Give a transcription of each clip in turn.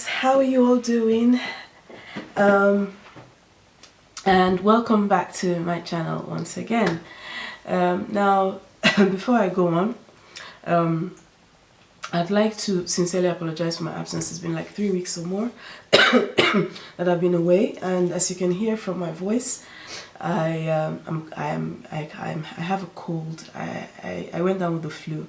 guys, how are you all doing? And welcome back to my channel once again. Now before I go on, I'd like to sincerely apologize for my absence. It's been like 3 weeks or more that I've been away, and as you can hear from my voice, I have a cold. I went down with the flu.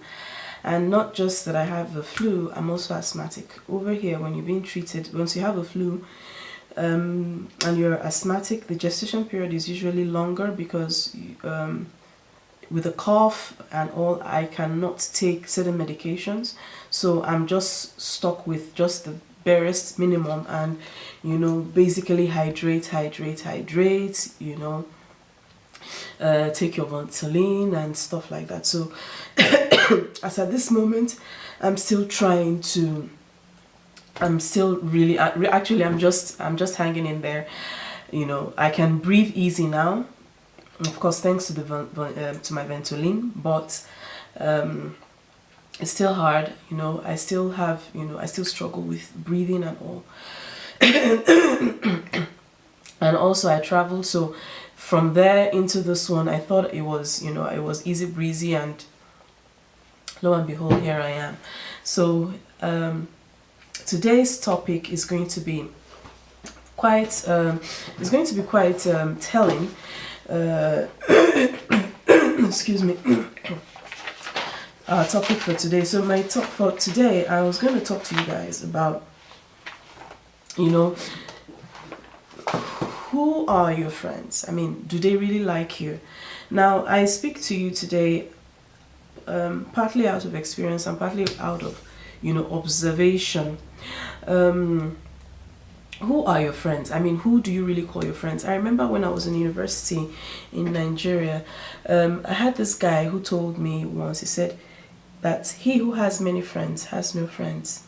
And not just that I have the flu, I'm also asthmatic. Over here, when you're being treated, once you have a flu and you're asthmatic, the gestation period is usually longer because with a cough and all, I cannot take certain medications. So I'm just stuck with just the barest minimum and, you know, basically hydrate, you know, take your Ventolin and stuff like that. So as at this moment, I'm still trying to, I'm still really, actually I'm just hanging in there. You know, I can breathe easy now, of course thanks to the to my Ventolin, but it's still hard. You know, I still have, you know, I still struggle with breathing and all. And also I traveled, so from there into this one, I thought it was, you know, it was easy breezy, and lo and behold, here I am. So today's topic is going to be quite telling. Excuse me. Our topic for today. So my talk for today, I was going to talk to you guys about, you know, who are your friends? I mean, do they really like you? Now, I speak to you today partly out of experience and partly out of, you know, observation. Who are your friends? I mean, who do you really call your friends? I remember when I was in university in Nigeria, I had this guy who told me once, he said that he who has many friends has no friends.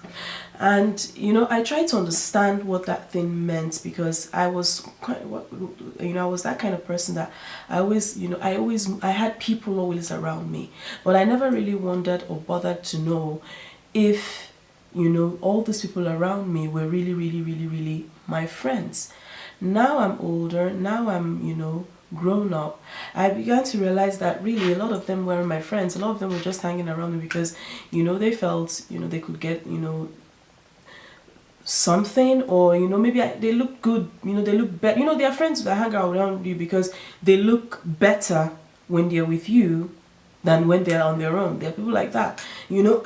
And, you know, I tried to understand what that thing meant, because I was quite, you know, I was that kind of person that I always, you know, I had people always around me, but I never really wondered or bothered to know if, you know, all these people around me were really my friends. Now I'm older, now I'm, you know, grown up, I began to realize that really a lot of them weren't my friends. A lot of them were just hanging around me because, you know, they felt, you know, they could get, you know, something, or, you know, maybe they look good, you know, they look better. You know, they are friends that hang around you because they look better when they're with you than when they're on their own. There are people like that, you know.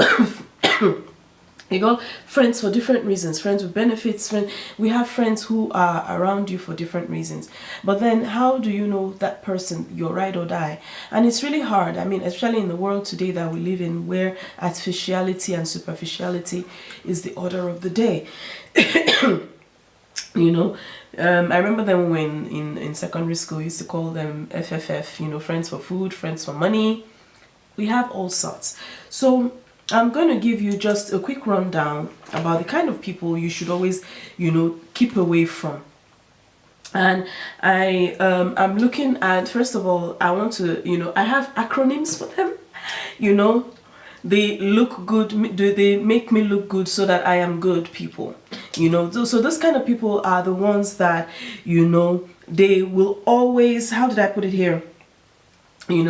You got friends for different reasons, friends with benefits, we have friends who are around you for different reasons. But then how do you know that person, you're ride or die? And it's really hard. I mean, especially in the world today that we live in, where artificiality and superficiality is the order of the day. You know, I remember them when in secondary school, we used to call them FFF, you know, friends for food, friends for money. We have all sorts. So I'm going to give you just a quick rundown about the kind of people you should always, you know, keep away from. And I'm looking at, first of all, I want to, you know, I have acronyms for them. You know, they look good, they make me look good so that I am good people. You know, so those kind of people are the ones that, you know, they will always, how did I put it here? You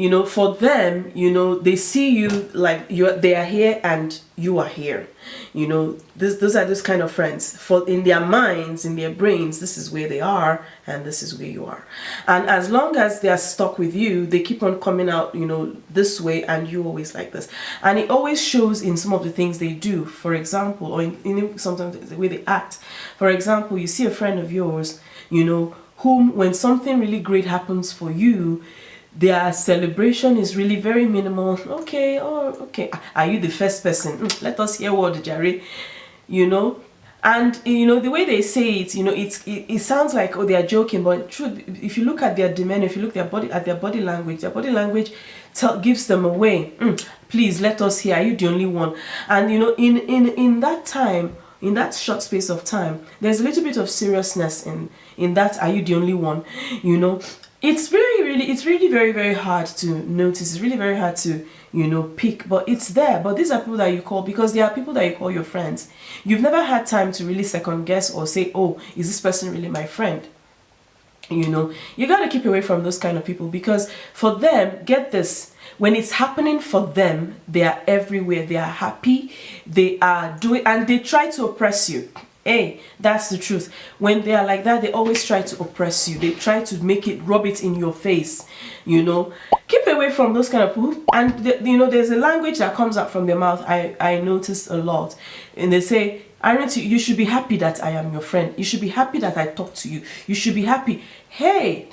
know, for them, you know, they see you like they are here and you are here. You know, those are those kind of friends. For in their minds, in their brains, this is where they are and this is where you are. And as long as they are stuck with you, they keep on coming out, you know, this way, and you always like this. And it always shows in some of the things they do, for example, or in sometimes the way they act. For example, you see a friend of yours, you know, whom when something really great happens for you, their celebration is really very minimal. Okay, oh, okay. Are you the first person? Let us hear what the Jerry, you know. And, you know, the way they say it, you know, it sounds like, oh, they are joking, but truth, if you look at their demeanor, if you look at their body language gives them away. Please, let us hear. Are you the only one? And, you know, in that time, in that short space of time, there's a little bit of seriousness in that. Are you the only one? You know. it's really very, very hard to notice. It's really very hard to, you know, pick, but it's there. But these are people that you call, because they are people that you call your friends. You've never had time to really second guess or say, oh, is this person really my friend? You know, you got to keep away from those kind of people, because for them, get this, when it's happening for them, they are everywhere. They are happy, they are doing, and they try to oppress you. Hey, that's the truth. When they are like that, they always try to oppress you. They try to make it, rub it in your face. You know, keep away from those kind of people. And you know, there's a language that comes out from their mouth. I notice a lot, and they say, aren't you should be happy that I am your friend. You should be happy that I talk to you. You should be happy. Hey,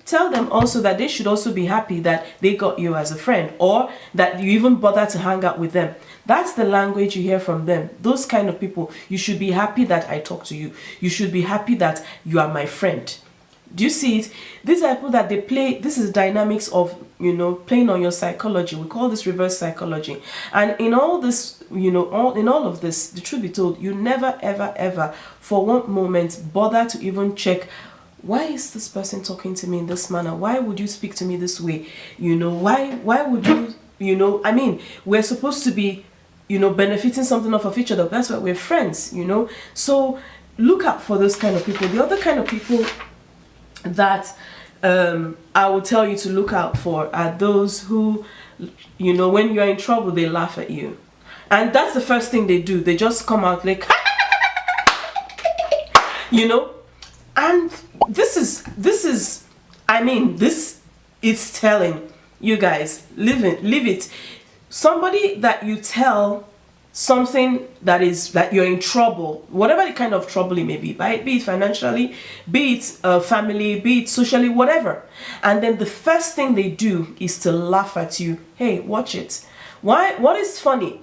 tell them also that they should also be happy that they got you as a friend, or that you even bother to hang out with them. That's the language you hear from them. Those kind of people, you should be happy that I talk to you. You should be happy that you are my friend. Do you see it? These are people that they play. This is dynamics of, you know, playing on your psychology. We call this reverse psychology. And in all this, you know, in all of this, the truth be told, you never ever ever for one moment bother to even check, why is this person talking to me in this manner? Why would you speak to me this way? You know, why would you, you know, I mean, we're supposed to be, you know, benefiting something off of each other. That's why we're friends, you know. So look out for those kind of people. The other kind of people that I will tell you to look out for are those who, you know, when you're in trouble, they laugh at you. And that's the first thing they do. They just come out like, you know. And this is, I mean, this is telling you guys, live it. Somebody that you tell something that is that you're in trouble, whatever the kind of trouble it may be, be it financially, be it family, be it socially, whatever, and then the first thing they do is to laugh at you. Hey, watch it. Why? What is funny?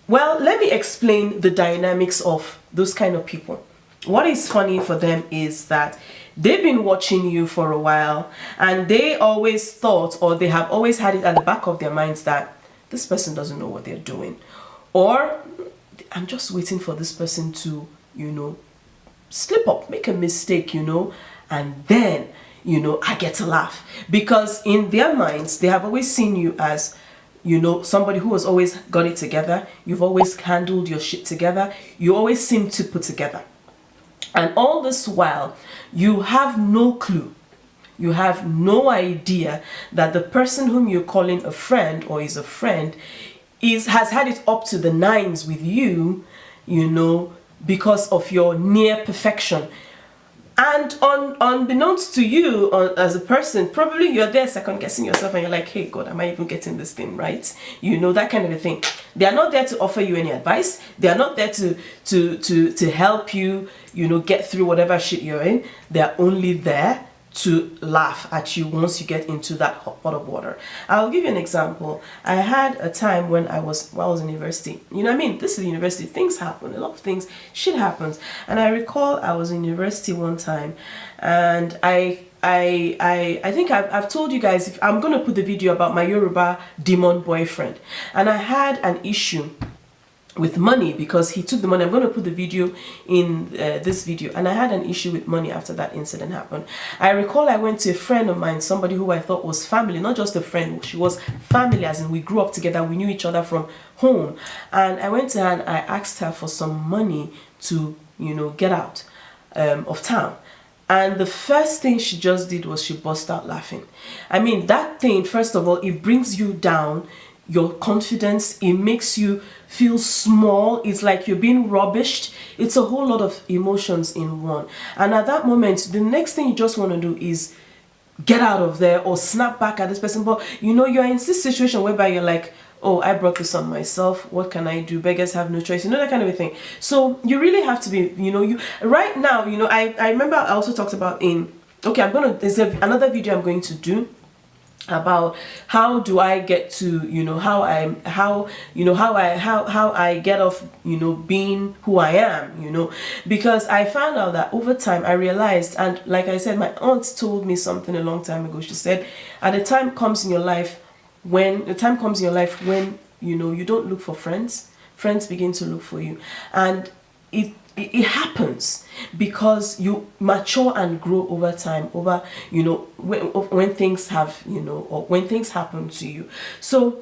Well, let me explain the dynamics of those kind of people. What is funny for them is that they've been watching you for a while, and they always thought, or they have always had it at the back of their minds, that this person doesn't know what they're doing, or I'm just waiting for this person to, you know, slip up, make a mistake, you know, and then, you know, I get to laugh. Because in their minds, they have always seen you as, you know, somebody who has always got it together. You've always handled your shit together. You always seem to put together. And all this while, you have no clue. You have no idea that the person whom you're calling a friend, or is a friend, has had it up to the nines with you, you know, because of your near perfection. And unbeknownst to you, as a person, probably you're there second guessing yourself, and you're like, hey God, am I even getting this thing right? You know, that kind of a thing. They are not there to offer you any advice. They are not there to help you, you know, get through whatever shit you're in. They are only there to laugh at you once you get into that hot pot of water. I'll give you an example. I had a time when I was in university. You know what I mean? This is university. Things happen. A lot of things, shit happens. And I recall I was in university one time, and I think I've told you guys, if I'm going to put the video about my Yoruba demon boyfriend, and I had an issue with money because he took the money. I'm going to put the video in this video. And I had an issue with money after that incident happened. I recall I went to a friend of mine, somebody who I thought was family, not just a friend, she was family, as in we grew up together, we knew each other from home. And I went to her and I asked her for some money to, you know, get out of town. And the first thing she just did was she burst out laughing. I mean, that thing, first of all, it brings you down, your confidence, it makes you feel small. It's like you're being rubbished. It's a whole lot of emotions in one. And at that moment, the next thing you just want to do is get out of there or snap back at this person. But you know, you're in this situation whereby you're like, oh, I brought this on myself, what can I do? Beggars have no choice, you know, that kind of a thing. So you really have to be, you know, you right now, you know, I remember I also talked about there's another video I'm going to do about how do I get to, you know, how I get off, you know, being who I am, you know, because I found out that over time I realized, and like I said, my aunt told me something a long time ago. She said, at a time comes in your life when you know, you don't look for friends begin to look for you. And it happens because you mature and grow over time, over, you know, when things have, you know, or when things happen to you. So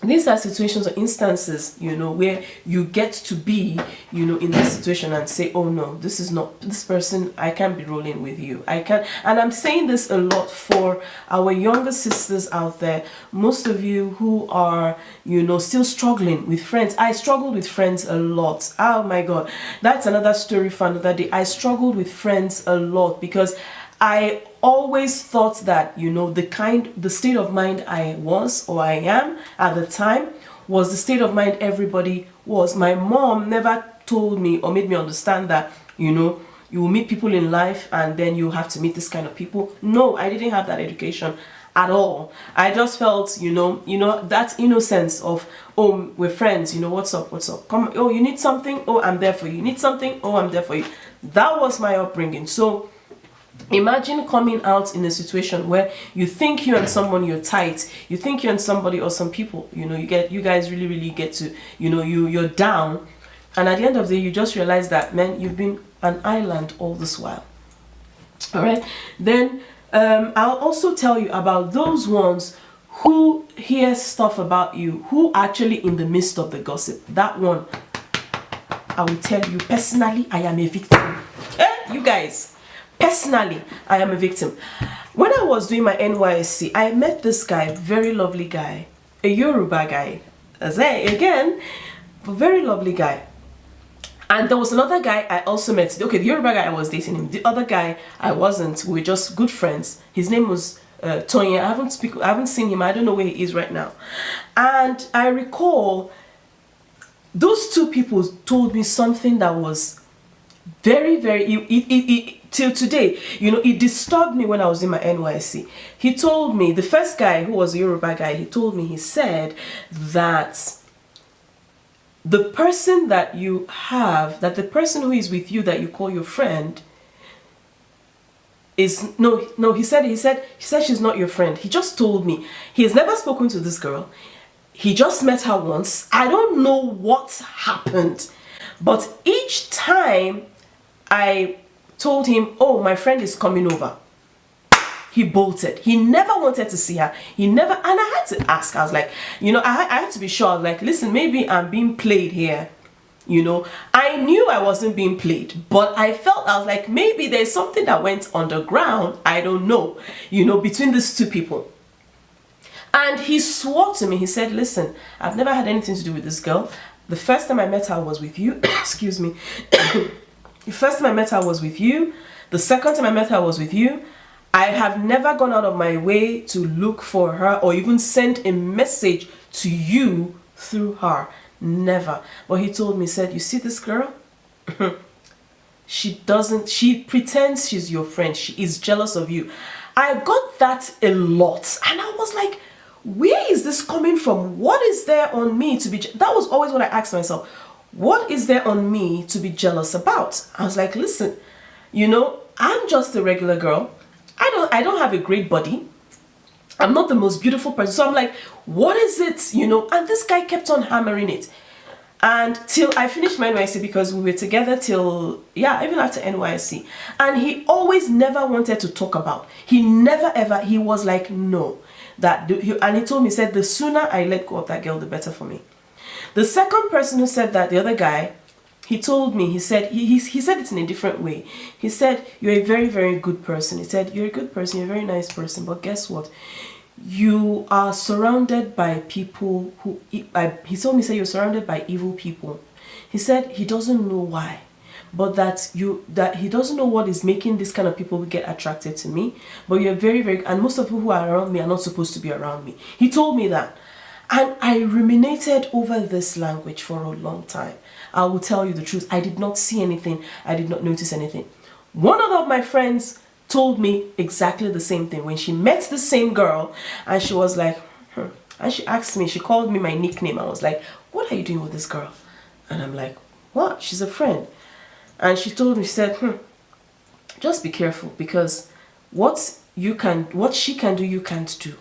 these are situations or instances, you know, where you get to be, you know, in this situation and say, oh no, this is not this person, I can't be rolling with you, I can't. And I'm saying this a lot for our younger sisters out there, most of you who are, you know, still struggling with friends. I struggled with friends a lot. Oh my god, that's another story for another day. I struggled with friends a lot because I always thought that, you know, the state of mind I was, or I am at the time, was the state of mind everybody was. My mom never told me or made me understand that, you know, you will meet people in life and then you have to meet this kind of people. No, I didn't have that education at all. I just felt, you know, that innocence of, oh, we're friends, you know, what's up, come, oh, you need something, oh, I'm there for you, you need something, oh, I'm there for you. That was my upbringing. So imagine coming out in a situation where you think you and someone, you're tight, you think you and somebody or some people, you know, you guys really get to, you know, you're down, and at the end of the day you just realize that, man, you've been an island all this while. All right, then I'll also tell you about those ones who hear stuff about you, who actually in the midst of the gossip. That one, I will tell you personally, I am a victim. You guys, personally, I am a victim. When I was doing my NYSC, I met this guy, very lovely guy, a Yoruba guy. Again, a very lovely guy. And there was another guy I also met. Okay, the Yoruba guy, I was dating him. The other guy, I wasn't. We were just good friends. His name was Tony. I haven't seen him. I don't know where he is right now. And I recall those two people told me something that was very, till today, you know, it disturbed me when I was in my NYC. He told me, the first guy who was a Yoruba guy, he told me, he said that the person that you have, that the person who is with you that you call your friend is, no, he said she's not your friend. He just told me. He has never spoken to this girl. He just met her once. I don't know what happened, but each time I told him, oh, my friend is coming over, he bolted. He never wanted to see her. He never, and I had to ask. I was like, you know, I had to be sure. I was like, listen, maybe I'm being played here. You know, I knew I wasn't being played, but I was like, maybe there's something that went underground. I don't know, you know, between these two people. And he swore to me. He said, listen, I've never had anything to do with this girl. The first time I met her was with you. Excuse me. The first time I met her was with you. The second time I met her was with you. I have never gone out of my way to look for her or even send a message to you through her. Never. But he told me, said, you see this girl? She pretends she's your friend. She is jealous of you. I got that a lot. And I was like, where is this coming from? What is there on me to be? That was always what I asked myself. What is there on me to be jealous about? I was like, listen, you know, I'm just a regular girl. I don't have a great body. I'm not the most beautiful person. So I'm like, what is it, you know? And this guy kept on hammering it. And till I finished my NYSC, because we were together till, yeah, even after NYSC. And he always never wanted to talk about. He never ever, he was like, no. And he told me, he said, the sooner I let go of that girl, the better for me. The second person who said that, the other guy, he told me, he said, he said it in a different way. He said, you're a very, very good person. He said, you're a good person, you're a very nice person, but guess what? You are surrounded by people who, he told me, say you're surrounded by evil people. He said he doesn't know why, but that he doesn't know what is making this kind of people get attracted to me. But you're very, very, and most of the people who are around me are not supposed to be around me. He told me that. And I ruminated over this language for a long time. I will tell you the truth. I did not see anything. I did not notice anything. One other of my friends told me exactly the same thing. When she met the same girl, and she was like, and she asked me, she called me my nickname. I was like, what are you doing with this girl? And I'm like, what? She's a friend. And she told me, she said, just be careful, because what she can do, you can't do.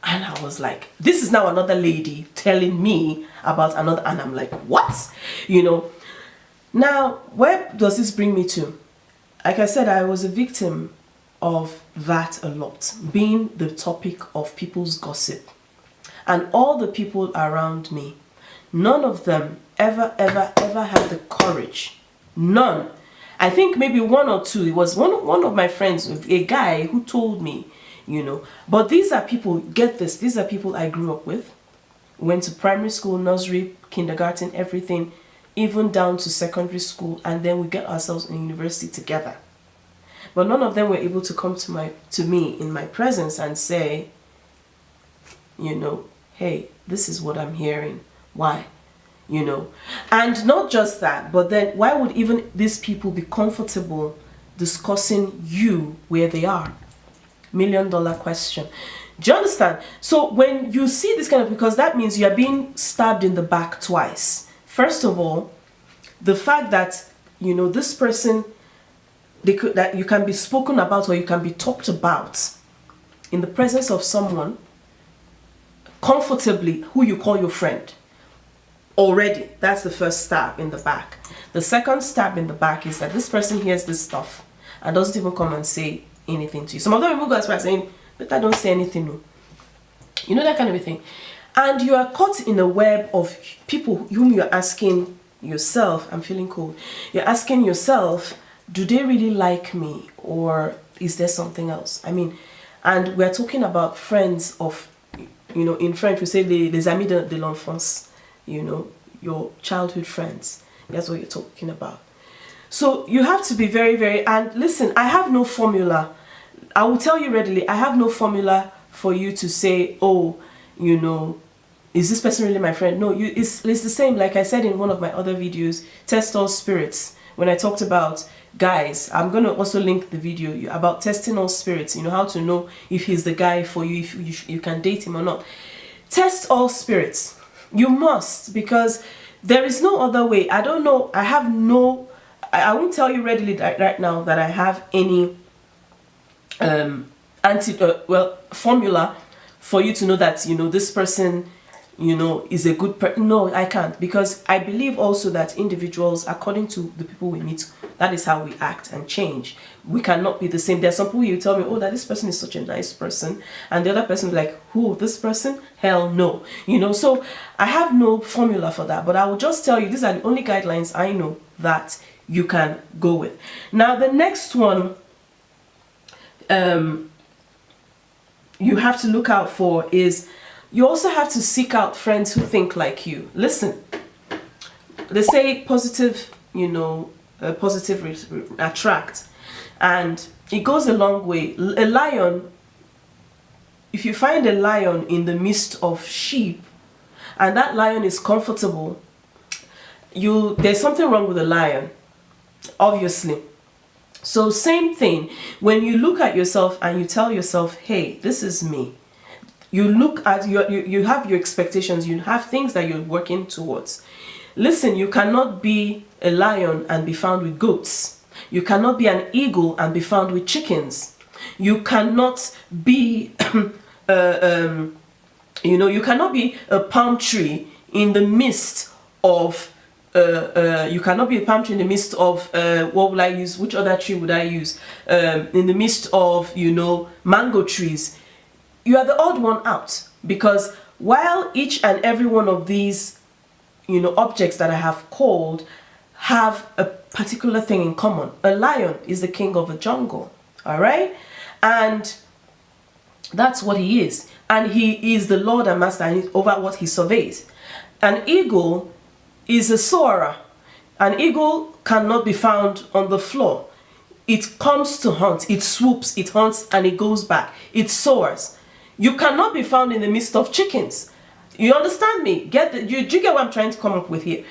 And I was like, this is now another lady telling me about another, and I'm like, what? You know, now where does this bring me to? Like I said, I was a victim of that a lot, being the topic of people's gossip. And all the people around me, none of them ever had the courage. None. I think maybe one or two. It was one of my friends, a guy who told me, you know. But these are people, get this, these are people I grew up with. Went to primary school, nursery, kindergarten, everything, even down to secondary school, and then we get ourselves in university together. But none of them were able to come to me in my presence and say, you know, hey, this is what I'm hearing. Why? You know, and not just that, but then why would even these people be comfortable discussing you where they are? $1 million question. Do you understand? So when you see this kind of, because that means you are being stabbed in the back twice. First of all, the fact that, you know, this person, that you can be spoken about or you can be talked about in the presence of someone comfortably who you call your friend. Already, that's the first stab in the back. The second stab in the back is that this person hears this stuff and doesn't even come and say anything to you. Some of them people go as far as saying, but I don't say anything, no. You know, that kind of a thing. And you are caught in a web of people whom you're asking yourself, I'm feeling cold. You're asking yourself, do they really like me, or is there something else? I mean, and we're talking about friends of, you know, in French we say les amis de l'enfance, you know, your childhood friends. That's what you're talking about. So you have to be very, and listen, I have no formula. I will tell you readily, I have no formula for you to say, oh, you know, is this person really my friend? No, it's the same. Like I said in one of my other videos, test all spirits. When I talked about guys, I'm going to also link the video about testing all spirits, you know, how to know if he's the guy for you, if you can date him or not. Test all spirits. You must, because there is no other way. I don't know. I have no, I won't tell you readily right now that I have any formula for you to know that, you know, this person, you know, is a good person. No, I can't, because I believe also that individuals, according to the people we meet, that is how we act and change. We cannot be the same. There's some people you tell me, oh, that this person is such a nice person, and the other person is like, who, this person? Hell no. You know, so I have no formula for that, but I will just tell you, these are the only guidelines I know that you can go with. Now, the next one you have to look out for is, you also have to seek out friends who think like you. Listen, they say positive, you know, positive attract, and it goes a long way. A lion, if you find a lion in the midst of sheep and that lion is comfortable, there's something wrong with the lion, obviously. So same thing, when you look at yourself and you tell yourself, hey, this is me. You look at you have your expectations, you have things that you're working towards. Listen, you cannot be a lion and be found with goats. You cannot be an eagle and be found with chickens. You cannot be you know, you cannot be a palm tree in the midst of you cannot be a palm tree in the midst of what will I use? Which other tree would I use? In the midst of, you know, mango trees. You are the odd one out, because while each and every one of these, you know, objects that I have called have a particular thing in common. A lion is the king of the jungle, all right? And that's what he is. And he is the Lord and Master, and over what he surveys. An eagle is a soarer. An eagle cannot be found on the floor. It comes to hunt, it swoops, it hunts, and it goes back. It soars. You cannot be found in the midst of chickens. You understand me? Do you get what I'm trying to come up with here?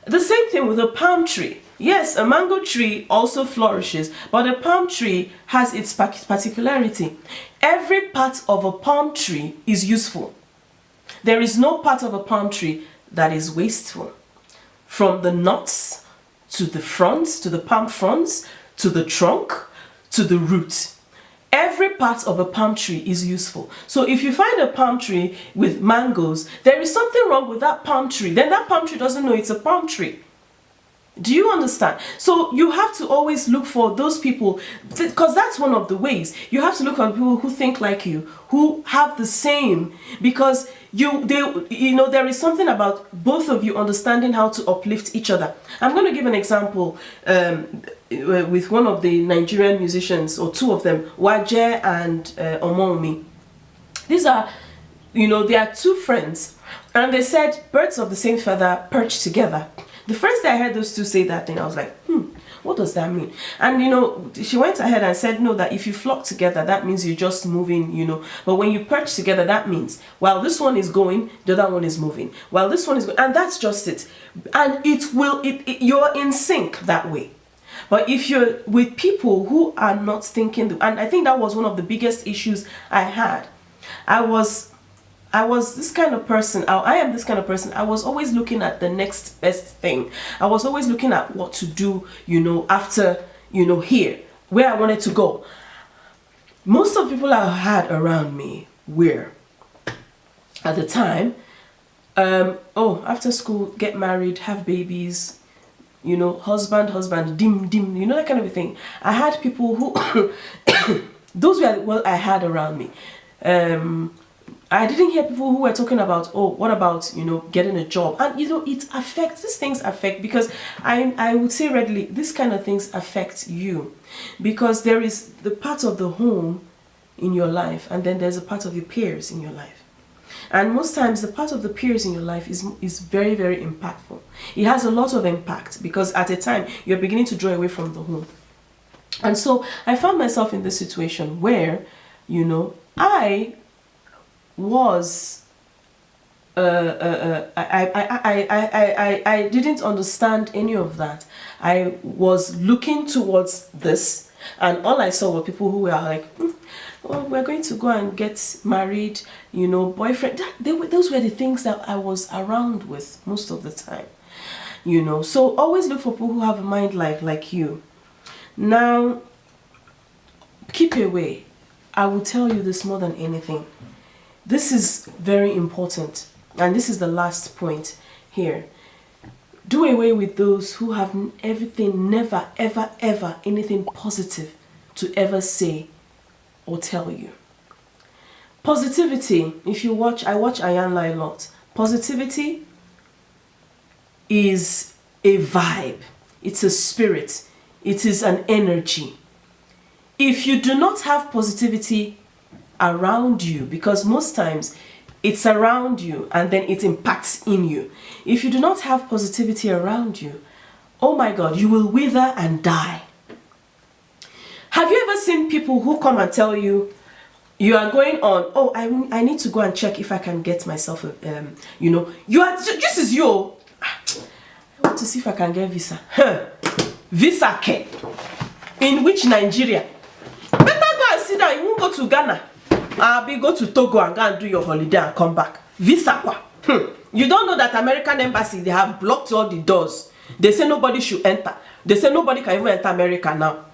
The same thing with a palm tree. Yes, a mango tree also flourishes, but a palm tree has its particularity. Every part of a palm tree is useful. There is no part of a palm tree that is wasteful. From the nuts, to the fronds, to the palm fronds, to the trunk, to the root. Every part of a palm tree is useful. So if you find a palm tree with mangoes, there is something wrong with that palm tree. Then that palm tree doesn't know it's a palm tree. Do you understand? So you have to always look for those people, because that's one of the ways. You have to look for people who think like you, who have the same, because there is something about both of you understanding how to uplift each other. I'm going to give an example with one of the Nigerian musicians, or two of them, Waje and Omomi. These are, they are two friends, and they said birds of the same feather perch together. The first day I heard those two say that thing, I was like, what does that mean? And she went ahead and said, no, that if you flock together, that means you're just moving, but when you perch together, that means while this one is going, the other one is moving, while this one is going, and that's just it. And you're in sync that way. But if you're with people who are not thinking, and I think that was one of the biggest issues I had. I was this kind of person. I am this kind of person. I was always looking at the next best thing. I was always looking at what to do, after, here, where I wanted to go. Most of the people I had around me were, at the time, after school, get married, have babies, husband, dim, that kind of a thing. I had people who, those were what I had around me. I didn't hear people who were talking about, what about, getting a job? And, it affects, these things affect, because I would say readily, these kind of things affect you. Because there is the part of the home in your life, and then there's a part of your peers in your life. And most times, the part of the peers in your life is very, very impactful. It has a lot of impact, because at a time, you're beginning to draw away from the home. And so, I found myself in this situation where, I was I didn't understand any of that. I was looking towards this, and all I saw were people who were like, we're going to go and get married, boyfriend. Those were the things that I was around with most of the time, so always look for people who have a mind like you. Now, keep away. I will tell you this more than anything. This is very important, and this is the last point here. Do away with those who have everything, never, ever, ever, anything positive to ever say or tell you. Positivity, if you watch, I watch Ayanla a lot. Positivity is a vibe. It's a spirit. It is an energy. If you do not have positivity around you, because most times it's around you and then it impacts in you. If you do not have positivity around you, oh my God, you will wither and die. Have you ever seen people who come and tell you, you are going on, I need to go and check if I can get myself this is you. I want to see if I can get visa. Visa care. In which Nigeria? Better go and sit down. You won't go to Ghana. Go to Togo and go and do your holiday and come back. Visa kwa. You don't know that American embassy, they have blocked all the doors. They say nobody should enter. They say nobody can even enter America now.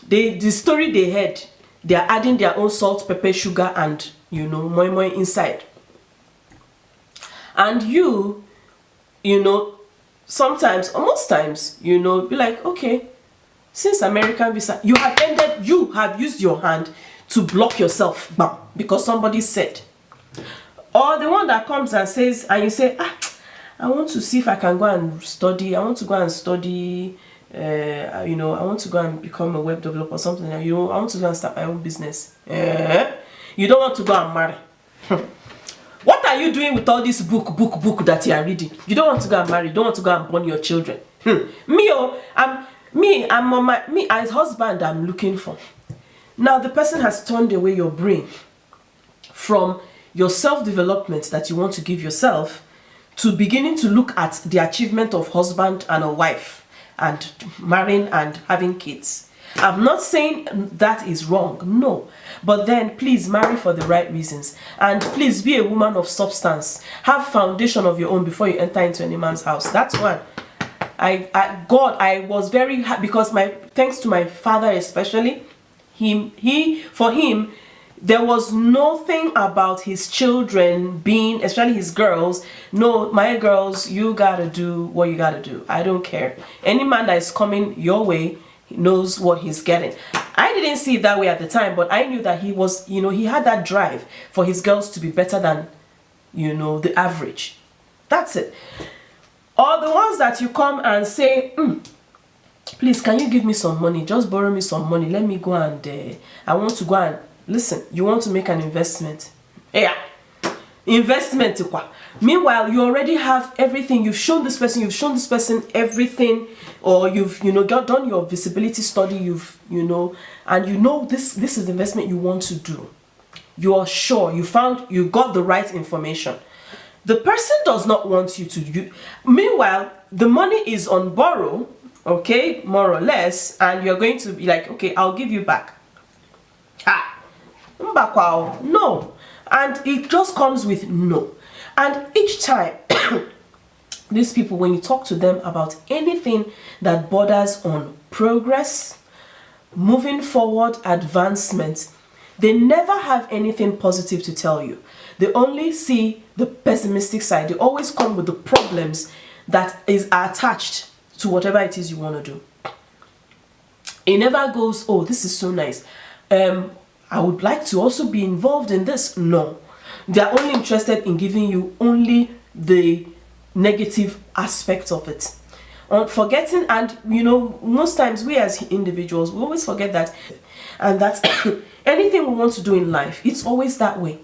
The story they heard, they are adding their own salt, pepper, sugar, and moi moi inside. And sometimes, or most times, be like, okay, since American visa, you have used your hand to block yourself, bam, because somebody said. Or the one that comes and says, and you say, I want to see if I can go and study. I want to go and study. I want to go and become a web developer or something. I want to go and start my own business. You don't want to go and marry. What are you doing with all this book that you are reading? You don't want to go and marry. You don't want to go and born your children. Me as husband, I'm looking for. Now the person has turned away your brain from your self-development that you want to give yourself to beginning to look at the achievement of husband and a wife and marrying and having kids. I'm not saying that is wrong, no. But then please marry for the right reasons. And please be a woman of substance. Have foundation of your own before you enter into any man's house. That's one. I was very happy because thanks to my father especially, For him, there was nothing about his children being, especially his girls. No, my girls, you gotta do what you gotta do. I don't care. Any man that is coming your way knows what he's getting. I didn't see it that way at the time, but I knew that he was, you know, he had that drive for his girls to be better than, you know, the average. That's it. Or the ones that you come and say, please, can you give me some money? Just borrow me some money. Let me go and, I want to go and, listen, you want to make an investment. Yeah. Investment. Meanwhile, you already have everything. You've shown this person everything, or you've, you know, done your visibility study, you've, you know, and you know this is the investment you want to do. You are sure you got the right information. The person does not want you to. Meanwhile, the money is on borrow, okay, more or less, and you're going to be like, okay, I'll give you back. No. And it just comes with no. And each time, these people, when you talk to them about anything that borders on progress, moving forward, advancement, they never have anything positive to tell you. They only see the pessimistic side. They always come with the problems that is attached to whatever it is you want to do. It never goes, oh, this is so nice. I would like to also be involved in this. No. They are only interested in giving you only the negative aspect of it. Forgetting, and you know, most times we as individuals, we always forget that, and that's anything we want to do in life, it's always that way,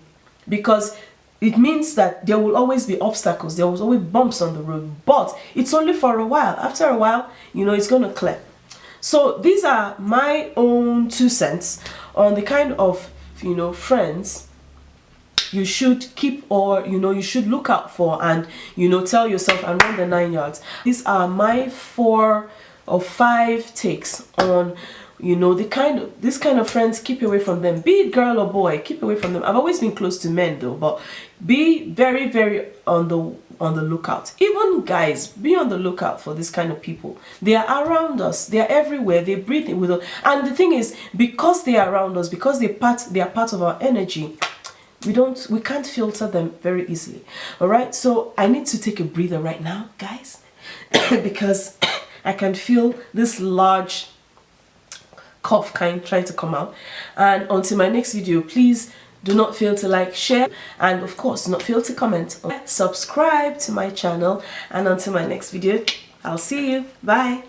because it means that there will always be obstacles, there will always bumps on the road, but it's only for a while. After a while, you know, it's going to clear. So these are my own 2 cents on the kind of, you know, friends you should keep, or, you know, you should look out for, and, you know, tell yourself and run the 9 yards. These are my 4 or 5 takes on, you know, this kind of friends. Keep away from them, be it girl or boy, keep away from them. I've always been close to men though, but be very, very on the lookout. Even guys, be on the lookout for this kind of people. They are around us, they are everywhere, they breathe with us, and the thing is, because they are around us, because they are part of our energy, we can't filter them very easily. All right, so I need to take a breather right now, guys, because I can feel this large cough trying to come out. And until my next video, please do not fail to like, share, and of course, not fail to comment, subscribe to my channel. And until my next video, I'll see you. Bye.